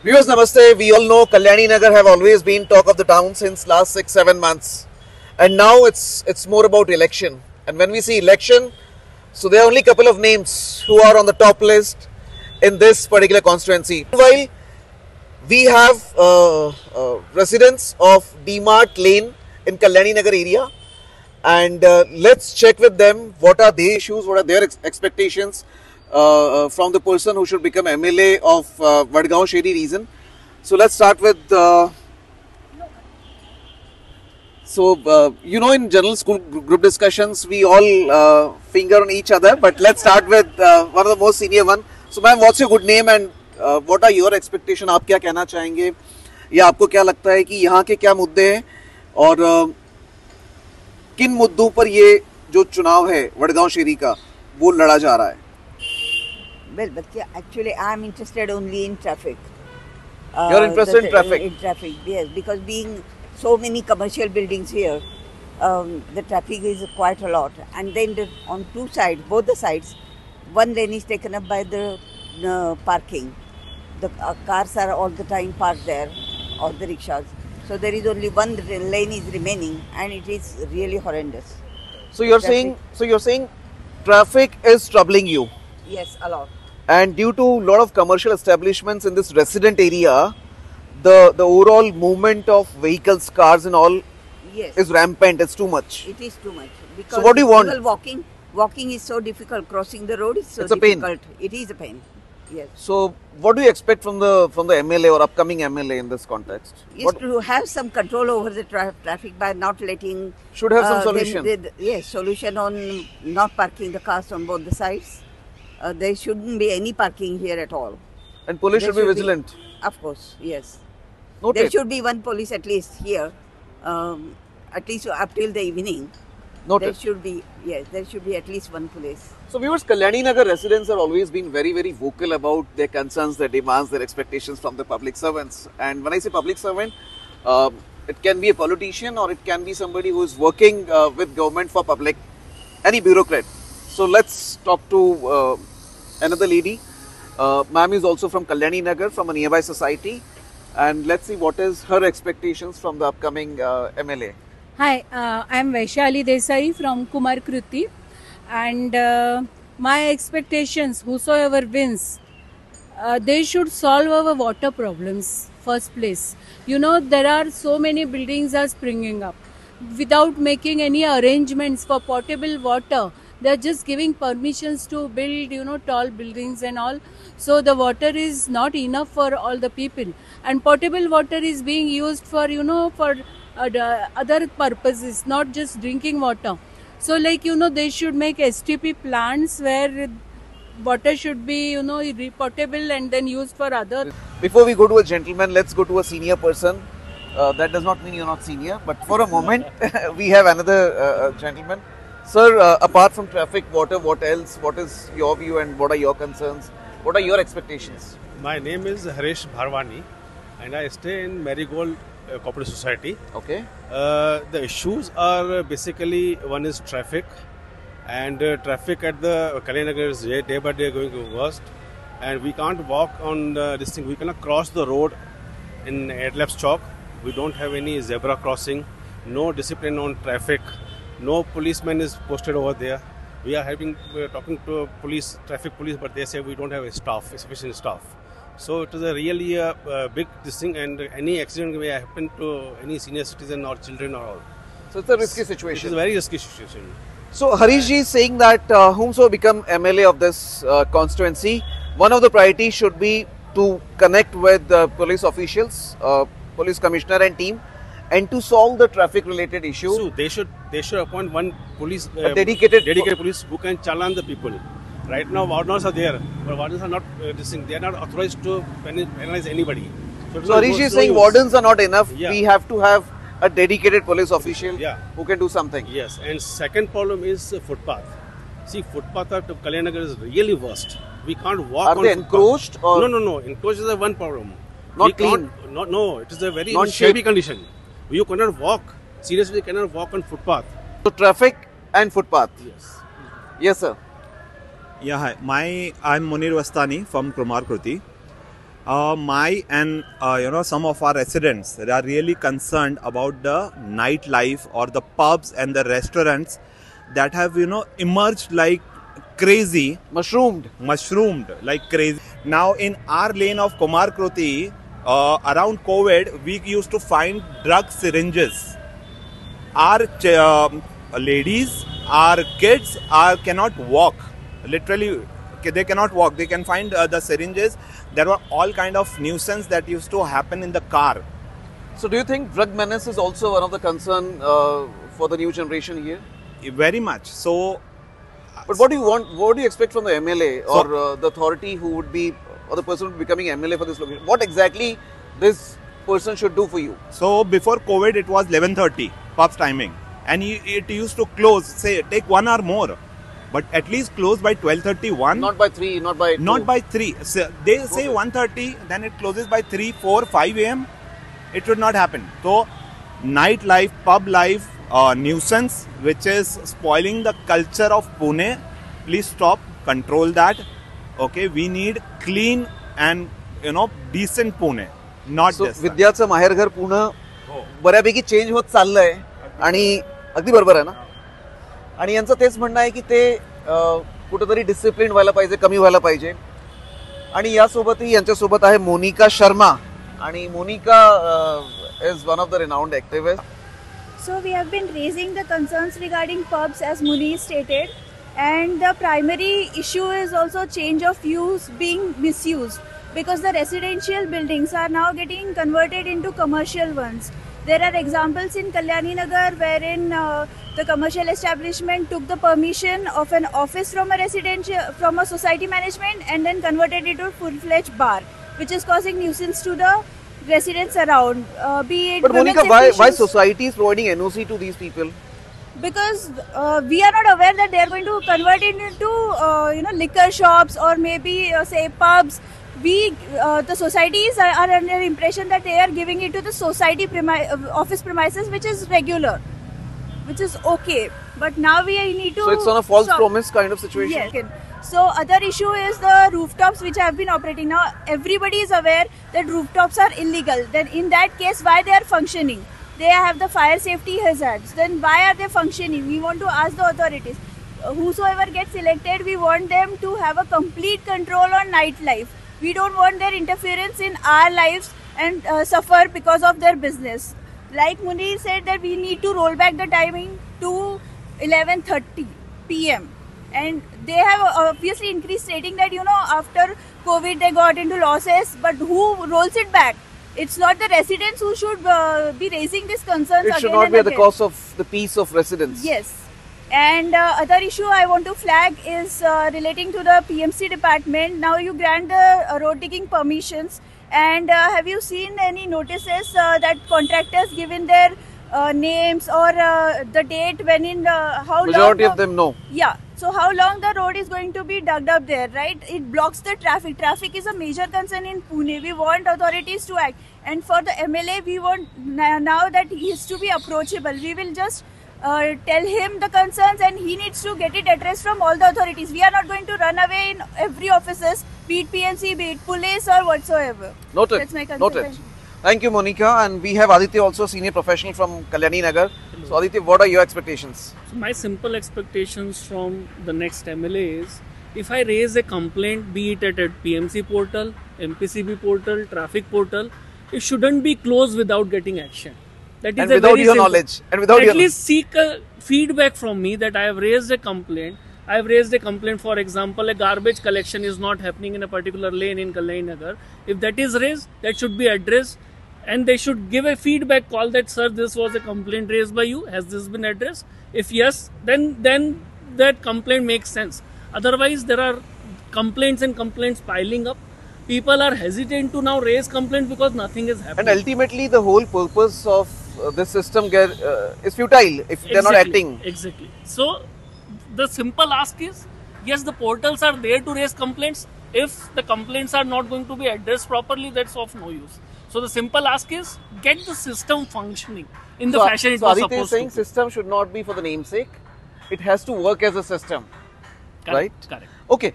Viewers, namaste. We all know Kalyani Nagar have always been talk of the town since last 6-7 months, and now it's more about election. And when we see election, so there are only couple of names who are on the top list in this particular constituency. While we have residents of D-Mart Lane in Kalyani Nagar area, and let's check with them what are their issues, what are their expectations from the person who should become MLA of Vadgaon Sheri region. So let's start with in general school group discussions we all finger on each other, but let's start with one of the most senior one. So ma'am, what's your good name and what are your expectation? आप क्या कहना चाहेंगे या आपको क्या लगता है कि यहाँ के क्या मुद्दे हैं और किन मुद्दों पर ये जो चुनाव है वडगांव शेरी का वो लड़ा जा रहा है? Well, but yeah, actually, I'm interested only in traffic. You're interested in traffic? In traffic, yes, because being so many commercial buildings here, the traffic is quite a lot. And then on two sides, both the sides, one lane is taken up by the parking. The cars are all the time parked there, or the rickshaws. So there is only one lane is remaining, and it is really horrendous. So you're saying traffic is troubling you? Yes, a lot. And due to a lot of commercial establishments in this resident area, the overall movement of vehicles, cars and all is rampant. It's too much. It is too much. Because so what do you want? Walking is so difficult. Crossing the road is so difficult. It's a pain. It is a pain. Yes. So what do you expect from the MLA or upcoming MLA in this context? Yes, to have some control over the traffic by not letting. Should have some solution. Yes, solution on not parking the cars on both the sides. There shouldn't be any parking here at all. And police should be vigilant. Of course, yes. Noted. There should be one police at least here, at least up till the evening. Noted. There should be at least one police. So viewers, Kalyani Nagar residents have always been very, very vocal about their concerns, their demands, their expectations from the public servants. And when I say public servant, it can be a politician or it can be somebody who is working with government for public, any bureaucrat. So let's talk to another lady. Ma'am is also from Kalyani Nagar, from a nearby society. And let's see what is her expectations from the upcoming MLA. Hi, I am Vaishali Desai from Kumar Kruti, and my expectations, whosoever wins, they should solve our water problems first place. You know, there are so many buildings are springing up without making any arrangements for potable water. They are just giving permissions to build, tall buildings and all. So the water is not enough for all the people, and potable water is being used for, for other purposes, not just drinking water. So they should make STP plants where water should be, potable and then used for other. Before we go to a gentleman, let's go to a senior person. That does not mean you're not senior, but for a moment, we have another gentleman. Sir, apart from traffic, water, what else? What is your view and what are your concerns? What are your expectations? My name is Harish Bharwani and I stay in Marigold Cooperative Society. Okay. The issues are basically, one is traffic, and traffic at the Kalyani Nagar is day by day going worst, and we can't walk on this thing. We cannot cross the road in Adlabs Chowk. We don't have any zebra crossing, no discipline on traffic, no policeman is posted over there. We are talking to traffic police, but they say we don't have sufficient staff. So it is really a big thing, and any accident may happen to any senior citizen or children or all. So it's a risky situation. It is a very risky situation. So Harish ji is saying that whomso become MLA of this constituency, one of the priorities should be to connect with police officials, police commissioner and team, and to solve the traffic related issue. So they should appoint one police, dedicated police who can challan the people. Right now, wardens are there, but wardens are not they are not authorized to penalize anybody. So Harish is saying wardens are not enough. Yeah. We have to have a dedicated police official who can do something. Yes, and second problem is footpath. See, footpath at Kalyani Nagar is really worst. We can't walk on footpath. Are they encroached? Or? No. Encroached is the one problem. Not clean? No, it is a very shabby condition. You cannot walk. Seriously, you cannot walk on footpath. So traffic and footpath. Yes. Yes, sir. Yeah, hi. I'm Munir Wastani from Kumar Kruti. My and some of our residents, they are really concerned about the nightlife or the pubs and the restaurants that have emerged like crazy, Mushroomed. mushroomed like crazy. Now in our lane of Kumar Kruti, around COVID, we used to find drug syringes. Our ladies, our kids cannot walk. Literally, they cannot walk. They can find the syringes. There were all kind of nuisance that used to happen in the car. So do you think drug menace is also one of the concern for the new generation here? Very much. So, But what do you want? What do you expect from the MLA or the authority who would be, or the person who would be becoming MLA for this location? What exactly this person should do for you? so before COVID, it was 11:30 pub's timing, and it used to close. Say take 1 hour more, but at least close by 12:31. Not by 3, not by 2. Not by 3. So they say 1:30, then it closes by 3, 4, 5 a.m. It should not happen. So, nightlife, pub life, nuisance, which is spoiling the culture of Pune. Please stop, control that. Okay, we need clean and decent Pune, not So this. विद्याचं माहेरघर Pune बऱ्यापैकी change होत चाललंय आणि अगदी बरोबर आहे ना. आणि यांचं तेच म्हणणं आहे की ते कुठेतरी डिसिप्लिन व्हायला पाहिजे, कमी व्हायला पाहिजे. आणि यासोबतही यांच्यासोबत आहे मोनिका शर्मा. आणि Monika is one of the renowned activist. So we have been raising the concerns regarding pubs as Muni stated, and the primary issue is also change of use being misused because the residential buildings are now getting converted into commercial ones. There are examples in Kalyani Nagar wherein the commercial establishment took the permission of an office from a society management and then converted it to a full-fledged bar, which is causing nuisance to the residents around. Be it But women's Monica, why officials- society is providing NOC to these people? Because we are not aware that they are going to convert it into liquor shops or maybe say pubs. The societies are under impression that they are giving it to the society office premises, which is regular, which is okay. But now we need to. So it's on a false stop. promise kind of situation. Yes. So other issue is the rooftops which have been operating. Now everybody is aware that rooftops are illegal. Then in that case, why they are functioning? They have the fire safety hazards. Then why are they functioning? We want to ask the authorities. Whosoever gets elected, we want them to have a complete control on nightlife. We don't want their interference in our lives and suffer because of their business. Like Munir said that we need to roll back the timing to 11:30 p.m. And they have obviously increased stating that after COVID they got into losses, but who rolls it back? It's not the residents who should be raising these concerns. It should again not and be at the again. cost of the peace of residents. Yes. And other issue I want to flag is relating to the PMC department. Now you grant the road digging permissions, and have you seen any notices that contractors given their names or the date when in how Majority long of them know. Yeah. So how long the road is going to be dug up there, right? It blocks the traffic. Traffic is a major concern in Pune. We want authorities to act. And for the MLA, we want now that he is to be approachable. We will just tell him the concerns and he needs to get it addressed from all the authorities. We are not going to run away in every offices, be it PNC, be it police or whatsoever. Noted. That's my concern. Noted. Thank you, Monica. And we have Aditya, also senior professional from Kalyani Nagar. So, Aditya, what are your expectations? So my simple expectations from the next MLA is, if I raise a complaint, be it at a PMC portal, MPCB portal, traffic portal, it shouldn't be closed without getting action. That is And a without very your simple- knowledge. And without at your least seek a feedback from me that I have raised a complaint. I have raised a complaint, for example, a garbage collection is not happening in a particular lane in Kalyani Nagar. If that is raised, that should be addressed. And they should give a feedback call that, sir, this was a complaint raised by you. Has this been addressed? If yes, then that complaint makes sense. Otherwise, there are complaints and complaints piling up. People are hesitant to now raise complaints because nothing is happening. And ultimately, the whole purpose of this system is futile if they're not acting. Exactly. So, the simple ask is, yes, the portals are there to raise complaints. If the complaints are not going to be addressed properly, that's of no use. So the simple ask is, get the system functioning in the fashion it was Aditya is supposed saying to. system should not be for the namesake. It has to work as a system. Correct, right? Correct. Okay.